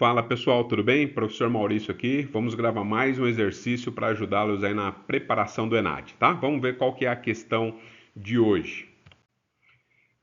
Fala pessoal, tudo bem? Professor Maurício aqui. Vamos gravar mais um exercício para ajudá-los aí na preparação do ENAD, tá? Vamos ver qual que é a questão de hoje.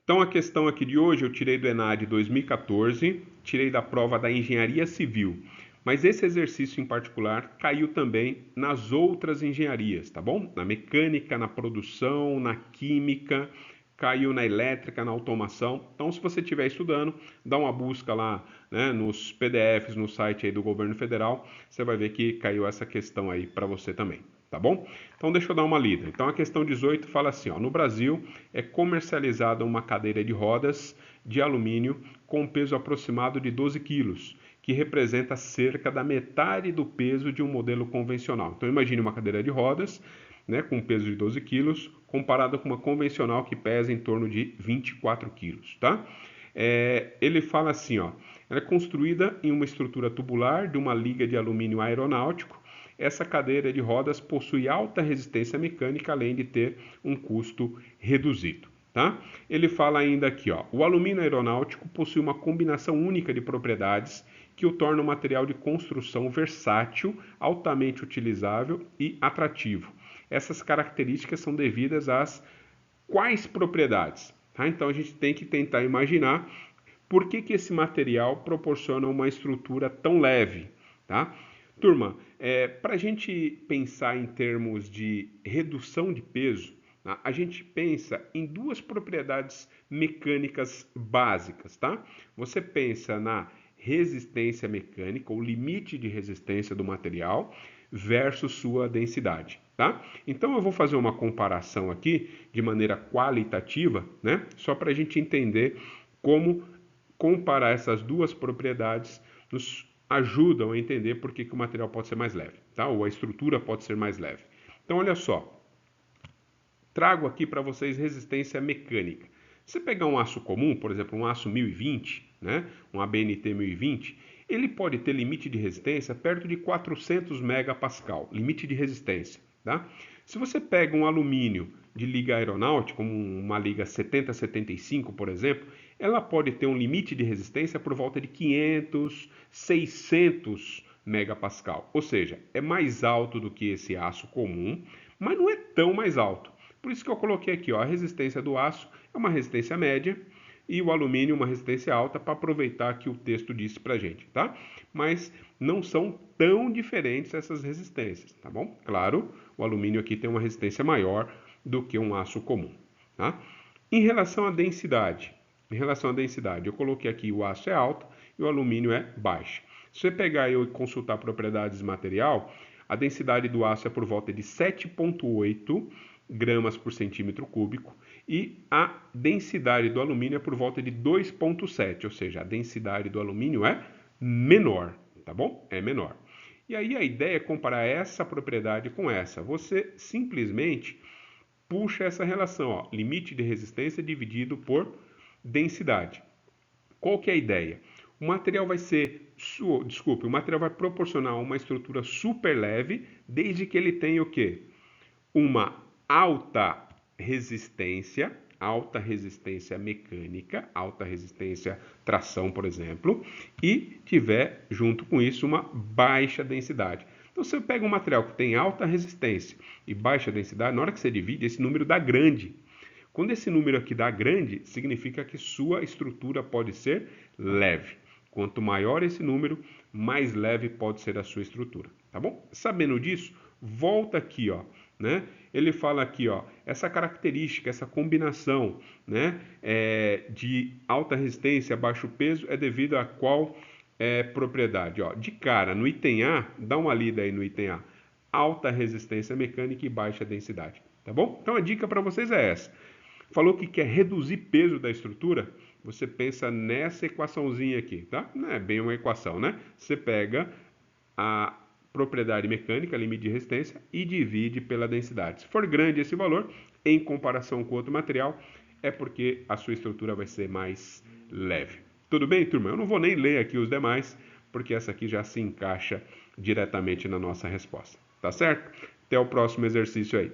Então a questão aqui de hoje eu tirei do ENAD 2014, tirei da prova da Engenharia Civil, mas esse exercício em particular caiu também nas outras engenharias, tá bom? Na mecânica, na produção, na química, caiu na elétrica, na automação. Então, se você estiver estudando, dá uma busca lá, né, nos PDFs no site aí do governo federal, você vai ver que caiu essa questão aí para você também, tá bom? Então, deixa eu dar uma lida. Então, a questão 18 fala assim, ó, no Brasil é comercializada uma cadeira de rodas de alumínio com peso aproximado de 12 quilos, que representa cerca da metade do peso de um modelo convencional. Então, imagine uma cadeira de rodas, né, com peso de 12 quilos, comparado com uma convencional que pesa em torno de 24 quilos, tá? Ele fala assim, ó, ela é construída em uma estrutura tubular de uma liga de alumínio aeronáutico. Essa cadeira de rodas possui alta resistência mecânica, além de ter um custo reduzido. Tá? Ele fala ainda aqui, ó, o alumínio aeronáutico possui uma combinação única de propriedades que o torna um material de construção versátil, altamente utilizável e atrativo. Essas características são devidas às quais propriedades? Tá? Então a gente tem que tentar imaginar por que esse material proporciona uma estrutura tão leve. Tá? Turma, para a gente pensar em termos de redução de peso, tá? A gente pensa em duas propriedades mecânicas básicas. Tá? Você pensa na resistência mecânica, o limite de resistência do material, versus sua densidade. Tá? Então eu vou fazer uma comparação aqui de maneira qualitativa, né? Só para a gente entender como comparar essas duas propriedades nos ajudam a entender por que o material pode ser mais leve, tá? Ou a estrutura pode ser mais leve. Então olha só, trago aqui para vocês resistência mecânica. Se pegar um aço comum, por exemplo, um aço 1020, né? Um ABNT 1020, ele pode ter limite de resistência perto de 400 megapascal, limite de resistência. Tá? Se você pega um alumínio de liga aeronáutica, como uma liga 7075, por exemplo, ela pode ter um limite de resistência por volta de 500, 600 megapascal. Ou seja, é mais alto do que esse aço comum, mas não é tão mais alto. Por isso que eu coloquei aqui, ó, a resistência do aço é uma resistência média e o alumínio uma resistência alta, para aproveitar que o texto disse para a gente, tá? Mas não são tão diferentes essas resistências, tá bom? Claro, o alumínio aqui tem uma resistência maior do que um aço comum, tá? Em relação à densidade, eu coloquei aqui o aço é alto e o alumínio é baixo. Se você pegar e consultar propriedades do material, a densidade do aço é por volta de 7,8 gramas por centímetro cúbico e a densidade do alumínio é por volta de 2,7, ou seja, a densidade do alumínio é menor, tá bom? É menor. E aí a ideia é comparar essa propriedade com essa. Você simplesmente puxa essa relação, ó, limite de resistência dividido por densidade. Qual que é a ideia? O material vai o material vai proporcionar uma estrutura super leve, desde que ele tenha o quê? Uma alta resistência mecânica, alta resistência tração, por exemplo, e tiver junto com isso uma baixa densidade. Então, você pega um material que tem alta resistência e baixa densidade, na hora que você divide, esse número dá grande. Quando esse número aqui dá grande, significa que sua estrutura pode ser leve. Quanto maior esse número, mais leve pode ser a sua estrutura, tá bom? Sabendo disso, volta aqui, ó, né? Ele fala aqui, ó, essa característica, essa combinação, né, de alta resistência, baixo peso, é devido a qual propriedade? Ó, de cara, no item A, dá uma lida aí no item A, alta resistência mecânica e baixa densidade, tá bom? Então a dica para vocês é essa. Falou que quer reduzir peso da estrutura, você pensa nessa equaçãozinha aqui, tá? Não é bem uma equação, né? Você pega a propriedade mecânica, limite de resistência, e divide pela densidade. Se for grande esse valor, em comparação com outro material, é porque a sua estrutura vai ser mais leve. Tudo bem, turma? Eu não vou nem ler aqui os demais, porque essa aqui já se encaixa diretamente na nossa resposta. Tá certo? Até o próximo exercício aí.